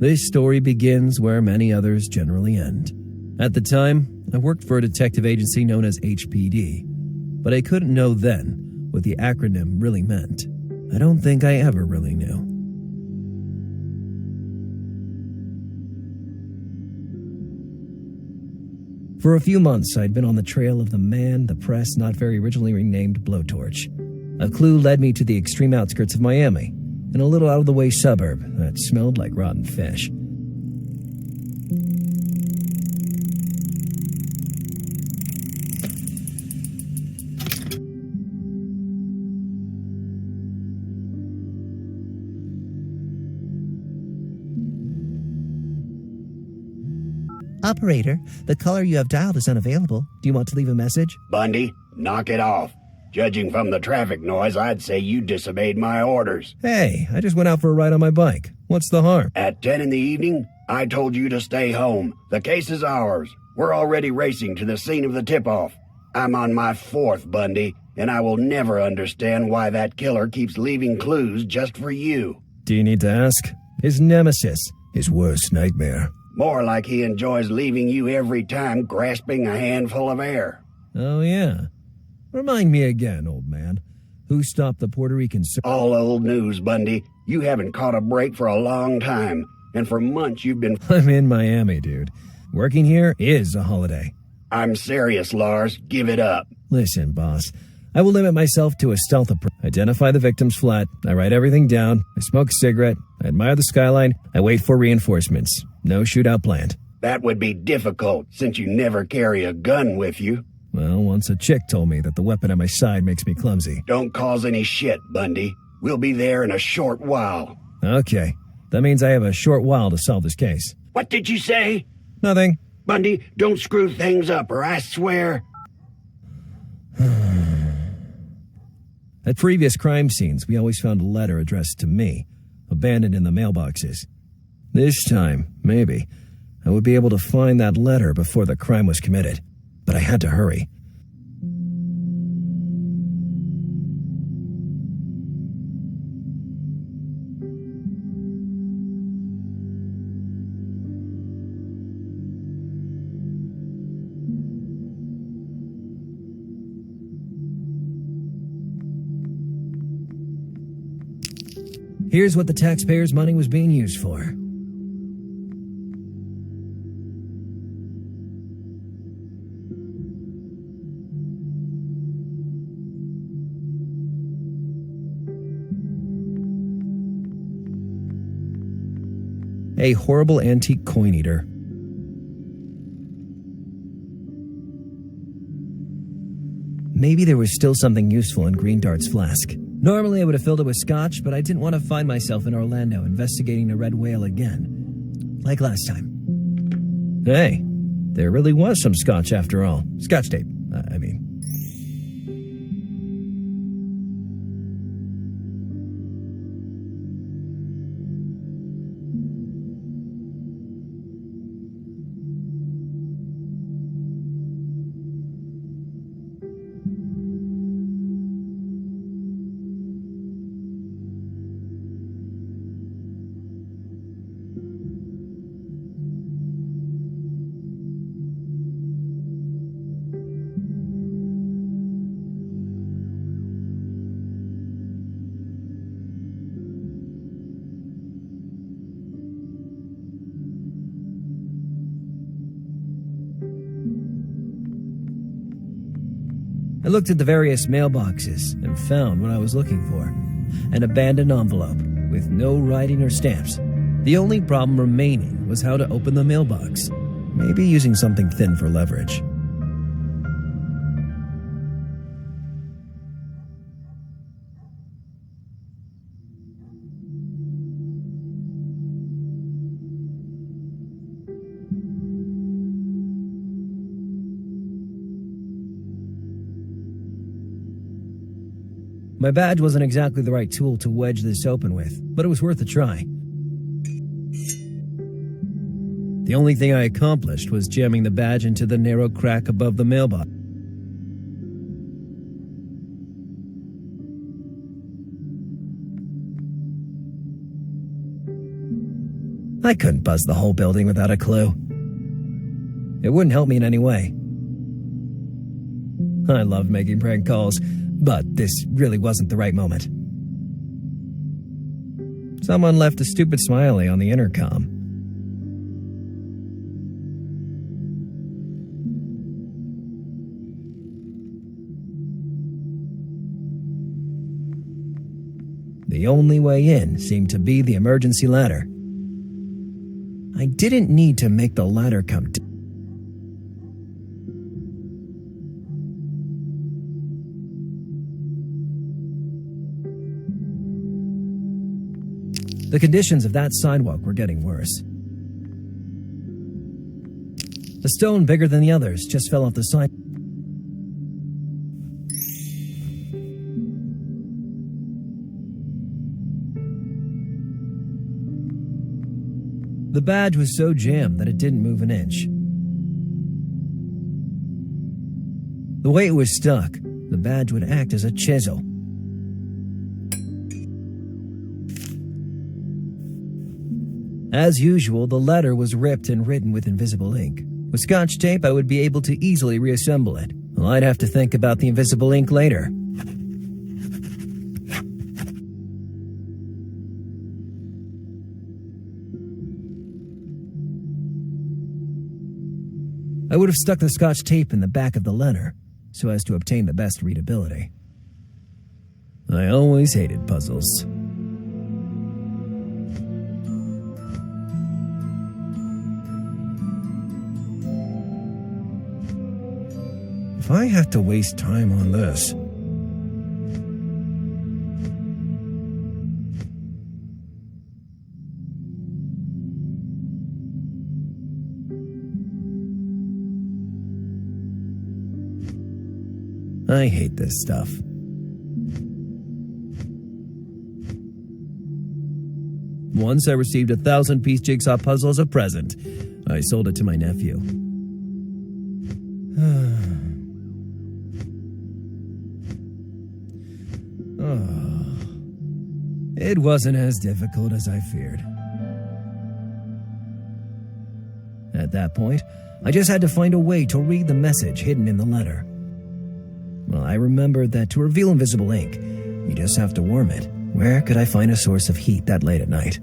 This story begins where many others generally end. At the time, I worked for a detective agency known as HPD, but I couldn't know then what the acronym really meant. I don't think I ever really knew. For a few months, I'd been on the trail of the man the press not very originally renamed Blowtorch. A clue led me to the extreme outskirts of Miami, in a little out-of-the-way suburb that smelled like rotten fish. Operator, the caller you have dialed is unavailable. Do you want to leave a message? Bundy, knock it off. Judging from the traffic noise, I'd say you disobeyed my orders. Hey, I just went out for a ride on my bike. What's the harm? At 10 in the evening, I told you to stay home. The case is ours. We're already racing to the scene of the tip-off. I'm on my 4th, Bundy, and I will never understand why that killer keeps leaving clues just for you. Do you need to ask? His nemesis. His worst nightmare. More like he enjoys leaving you every time grasping a handful of air. Oh, yeah. Remind me again, old man. Who stopped the Puerto Rican... All old news, Bundy. You haven't caught a break for a long time, and for months you've been... I'm in Miami, dude. Working here is a holiday. I'm serious, Lars. Give it up. Listen, boss. I will limit myself to a stealth approach. Identify the victim's flat. I write everything down. I smoke a cigarette. I admire the skyline. I wait for reinforcements. No shootout planned. That would be difficult, since you never carry a gun with you. Well, once a chick told me that the weapon at my side makes me clumsy. Don't cause any shit, Bundy. We'll be there in a short while. Okay. That means I have a short while to solve this case. What did you say? Nothing. Bundy, don't screw things up, or I swear... At previous crime scenes, we always found a letter addressed to me, abandoned in the mailboxes. This time, maybe, I would be able to find that letter before the crime was committed. But I had to hurry. Here's what the taxpayers' money was being used for. A horrible antique coin eater. Maybe there was still something useful in Green Dart's flask. Normally I would have filled it with scotch, but I didn't want to find myself in Orlando investigating a red whale again. Like last time. Hey, there really was some scotch after all. Scotch tape, I mean. I looked at the various mailboxes and found what I was looking for. An abandoned envelope with no writing or stamps. The only problem remaining was how to open the mailbox. Maybe using something thin for leverage. My badge wasn't exactly the right tool to wedge this open with, but it was worth a try. The only thing I accomplished was jamming the badge into the narrow crack above the mailbox. I I couldn't buzz the whole building without a clue. It wouldn't help me in any way. I love making prank calls, but this really wasn't the right moment. Someone left a stupid smiley on the intercom. The only way in seemed to be the emergency ladder. I didn't need to make the ladder come down. The conditions of that sidewalk were getting worse. A stone bigger than the others just fell off the side. The badge was so jammed that it didn't move an inch. The way it was stuck, the badge would act as a chisel. As usual, the letter was ripped and written with invisible ink. With Scotch tape, I would be able to easily reassemble it. Well, I'd have to think about the invisible ink later. I would have stuck the Scotch tape in the back of the letter, so as to obtain the best readability. I always hated puzzles. If I have to waste time on this... I hate this stuff. Once I received a 1,000-piece jigsaw puzzle as a present. I sold it to my nephew. It wasn't as difficult as I feared. At that point, I just had to find a way to read the message hidden in the letter. Well, I remembered that to reveal invisible ink, you just have to warm it. Where could I find a source of heat that late at night?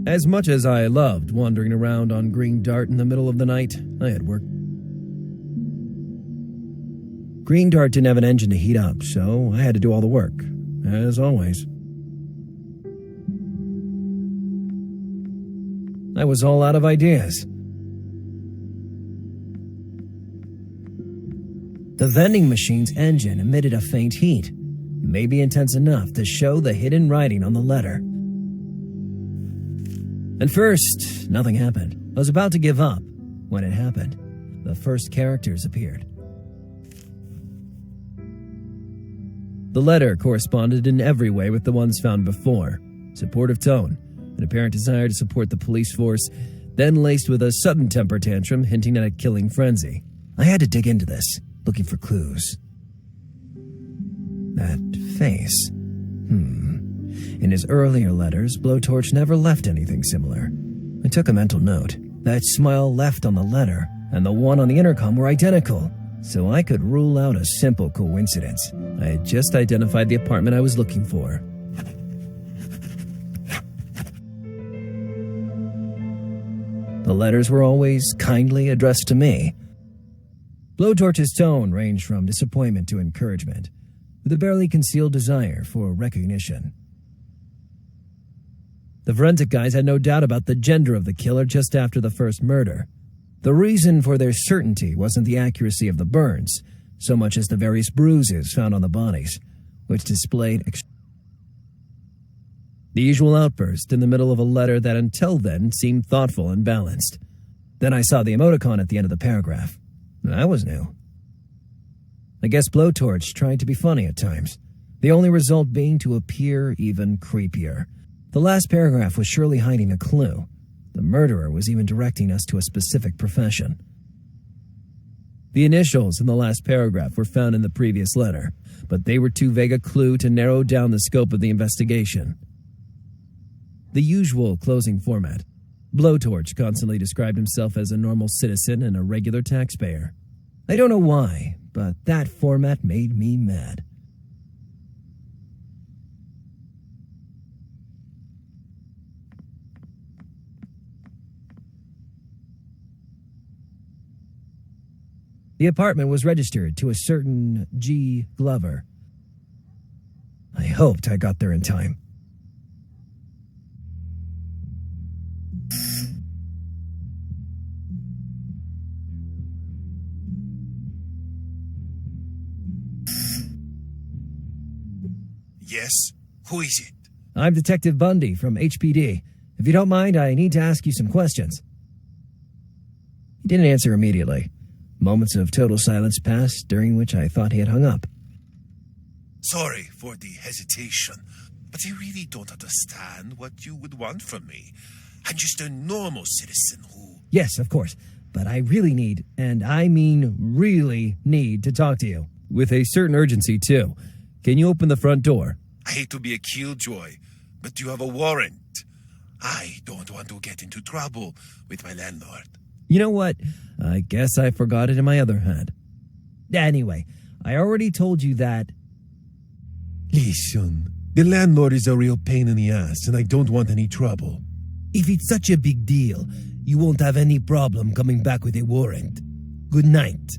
As much as I loved wandering around on Green Dart in the middle of the night, I had work. Green Dart didn't have an engine to heat up, so I had to do all the work, as always. I was all out of ideas. The vending machine's engine emitted a faint heat, maybe intense enough to show the hidden writing on the letter. At first, nothing happened. I was about to give up when it happened. The first characters appeared. The letter corresponded in every way with the ones found before. Supportive tone, an apparent desire to support the police force, then laced with a sudden temper tantrum hinting at a killing frenzy. I had to dig into this, looking for clues. That face. In his earlier letters, Blowtorch never left anything similar. I took a mental note. That smile left on the letter and the one on the intercom were identical, so I could rule out a simple coincidence. I had just identified the apartment I was looking for. The letters were always kindly addressed to me. Blowtorch's tone ranged from disappointment to encouragement, with a barely concealed desire for recognition. The forensic guys had no doubt about the gender of the killer just after the first murder. The reason for their certainty wasn't the accuracy of the burns, so much as the various bruises found on the bodies, which displayed the usual outburst in the middle of a letter that until then seemed thoughtful and balanced. Then I saw the emoticon at the end of the paragraph. That was new. I guess Blowtorch tried to be funny at times, the only result being to appear even creepier. The last paragraph was surely hiding a clue. The murderer was even directing us to a specific profession. The initials in the last paragraph were found in the previous letter, but they were too vague a clue to narrow down the scope of the investigation. The usual closing format. Blowtorch constantly described himself as a normal citizen and a regular taxpayer. I don't know why, but that format made me mad. The apartment was registered to a certain G. Glover. I hoped I got there in time. Yes? Who is it? I'm Detective Bundy from HPD. If you don't mind, I need to ask you some questions. He didn't answer immediately. Moments of total silence passed, during which I thought he had hung up. Sorry for the hesitation, but I really don't understand what you would want from me. I'm just a normal citizen who... Yes, of course, but I really need, and I mean really need, to talk to you. With a certain urgency, too. Can you open the front door? I hate to be a killjoy, but you have a warrant. I don't want to get into trouble with my landlord. You know what? I guess I forgot it in my other hand. Anyway, I already told you that... Listen, the landlord is a real pain in the ass, and I don't want any trouble. If it's such a big deal, you won't have any problem coming back with a warrant. Good night.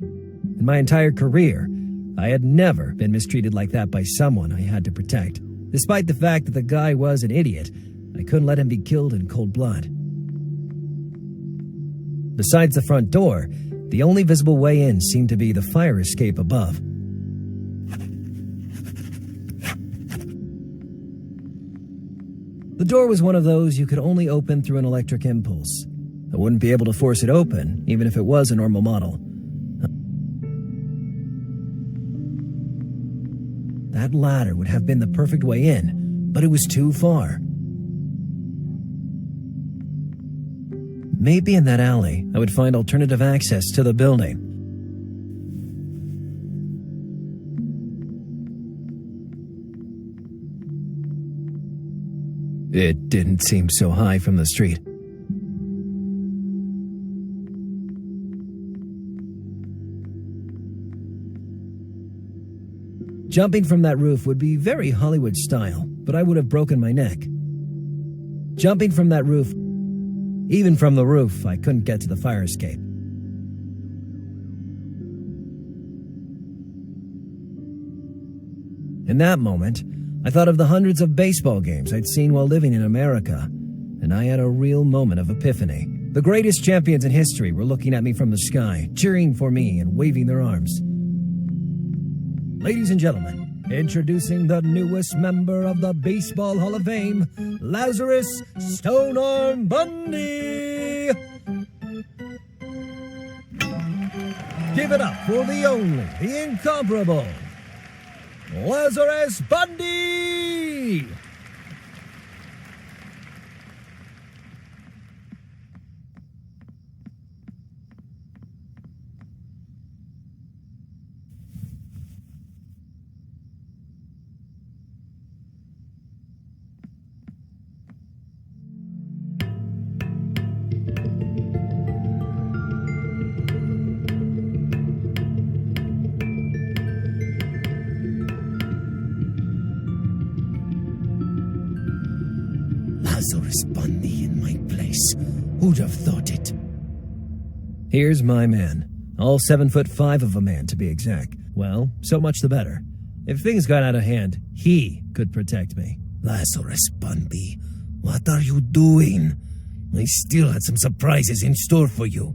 In my entire career, I had never been mistreated like that by someone I had to protect. Despite the fact that the guy was an idiot, I couldn't let him be killed in cold blood. Besides the front door, the only visible way in seemed to be the fire escape above. The door was one of those you could only open through an electric impulse. I wouldn't be able to force it open, even if it was a normal model. That ladder would have been the perfect way in, but it was too far. Maybe in that alley, I would find alternative access to the building. It didn't seem so high from the street. Jumping from that roof would be very Hollywood style, but I would have broken my neck. Jumping from that roof, even from the roof, I couldn't get to the fire escape. In that moment, I thought of the hundreds of baseball games I'd seen while living in America, and I had a real moment of epiphany. The greatest champions in history were looking at me from the sky, cheering for me and waving their arms. Ladies and gentlemen, introducing the newest member of the Baseball Hall of Fame, Lazarus Stonearm Bundy! Give it up for the only, the incomparable, Lazarus Bundy! Lazarus Bundy in my place. Who'd have thought it? Here's my man. All 7'5" of a man, to be exact. Well, so much the better. If things got out of hand, he could protect me. Lazarus Bundy, what are you doing? I still had some surprises in store for you.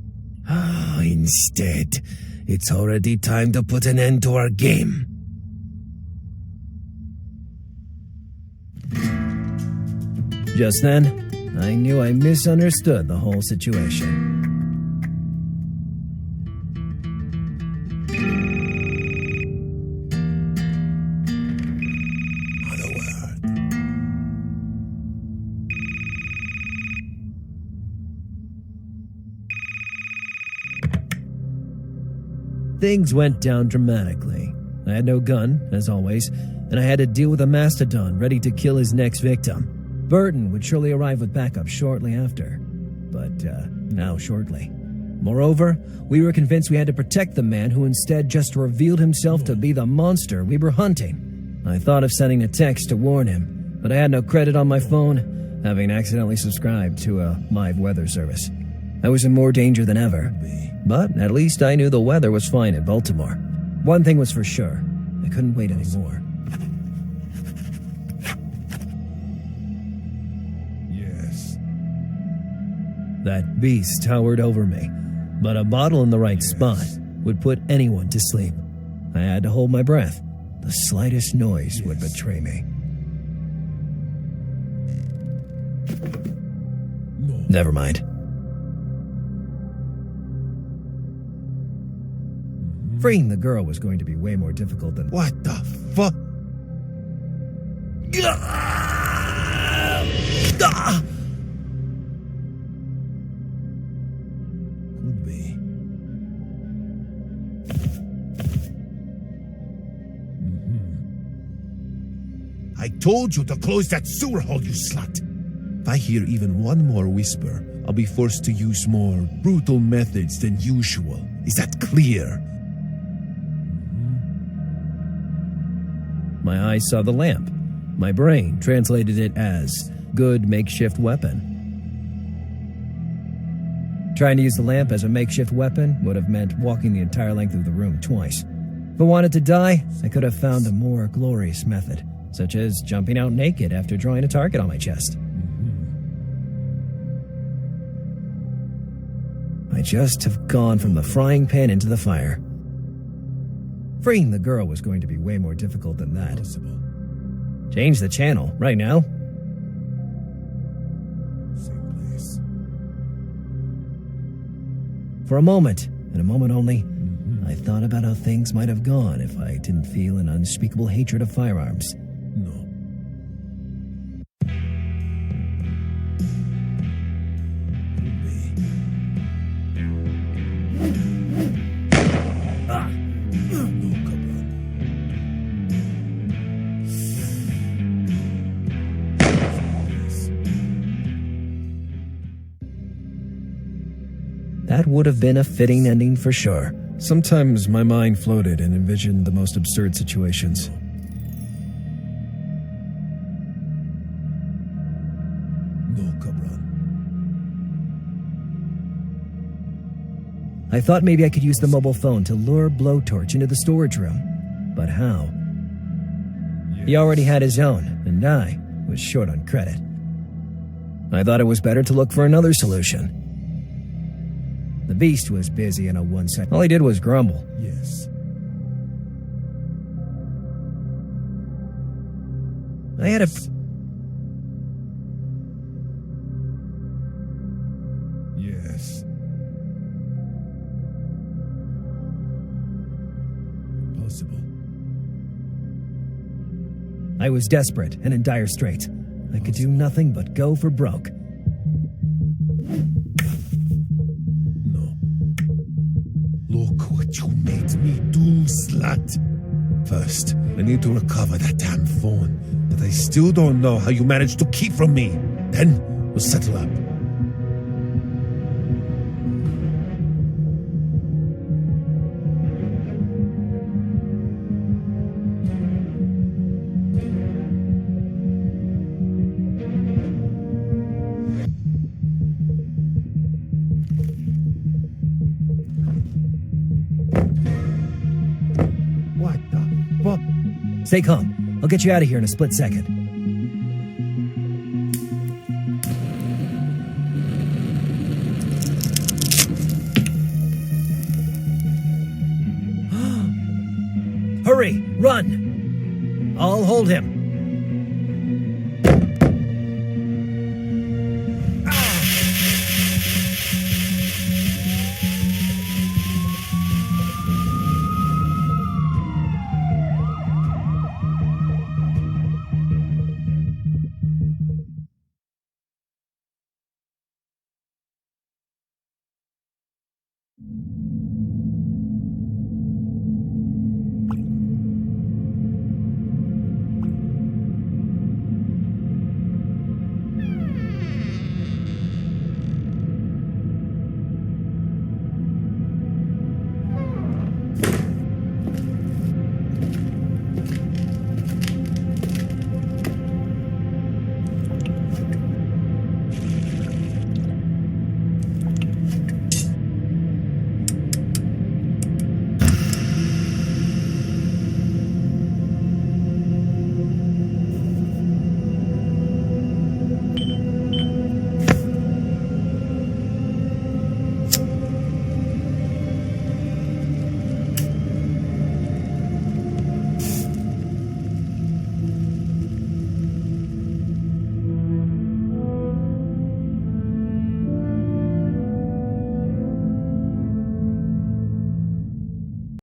Instead, it's already time to put an end to our game. Just then, I knew I misunderstood the whole situation. Things went down dramatically. I had no gun, as always, and I had to deal with a mastodon ready to kill his next victim. Burton would surely arrive with backup shortly after. But, now shortly. Moreover, we were convinced we had to protect the man who instead just revealed himself to be the monster we were hunting. I thought of sending a text to warn him, but I had no credit on my phone, having accidentally subscribed to a live weather service. I was in more danger than ever, but at least I knew the weather was fine in Baltimore. One thing was for sure, I couldn't wait anymore. Yes. That beast towered over me, but a bottle in the right spot would put anyone to sleep. I had to hold my breath. The slightest noise would betray me. No. Never mind. Freeing the girl was going to be way more difficult than... What the fuck? Could be. I told you to close that sewer hole, you slut. If I hear even one more whisper, I'll be forced to use more brutal methods than usual. Is that clear? My eyes saw the lamp. My brain translated it as good makeshift weapon. Trying to use the lamp as a makeshift weapon would have meant walking the entire length of the room twice. If I wanted to die, I could have found a more glorious method, such as jumping out naked after drawing a target on my chest. I just have gone from the frying pan into the fire. Freeing the girl was going to be way more difficult than that. Change the channel, right now. Same place. For a moment, and a moment only, I thought about how things might have gone if I didn't feel an unspeakable hatred of firearms. No. Could be. No, come on. That would have been a fitting ending for sure. Sometimes my mind floated and envisioned the most absurd situations. No, Cabron. I thought maybe I could use the mobile phone to lure Blowtorch into the storage room. But how? He already had his own, and I was short on credit. I thought it was better to look for another solution. The beast was busy in a one-side. All he did was grumble. Yes. I had a... Yes. Impossible. I was desperate and in dire straits. I could do nothing but go for broke. No. Look what you made me do, slut. First, I need to recover that damn phone that I still don't know how you managed to keep from me. Then, we'll settle up. What the fuck? Stay calm. I'll get you out of here in a split second. Hurry! Run! I'll hold him.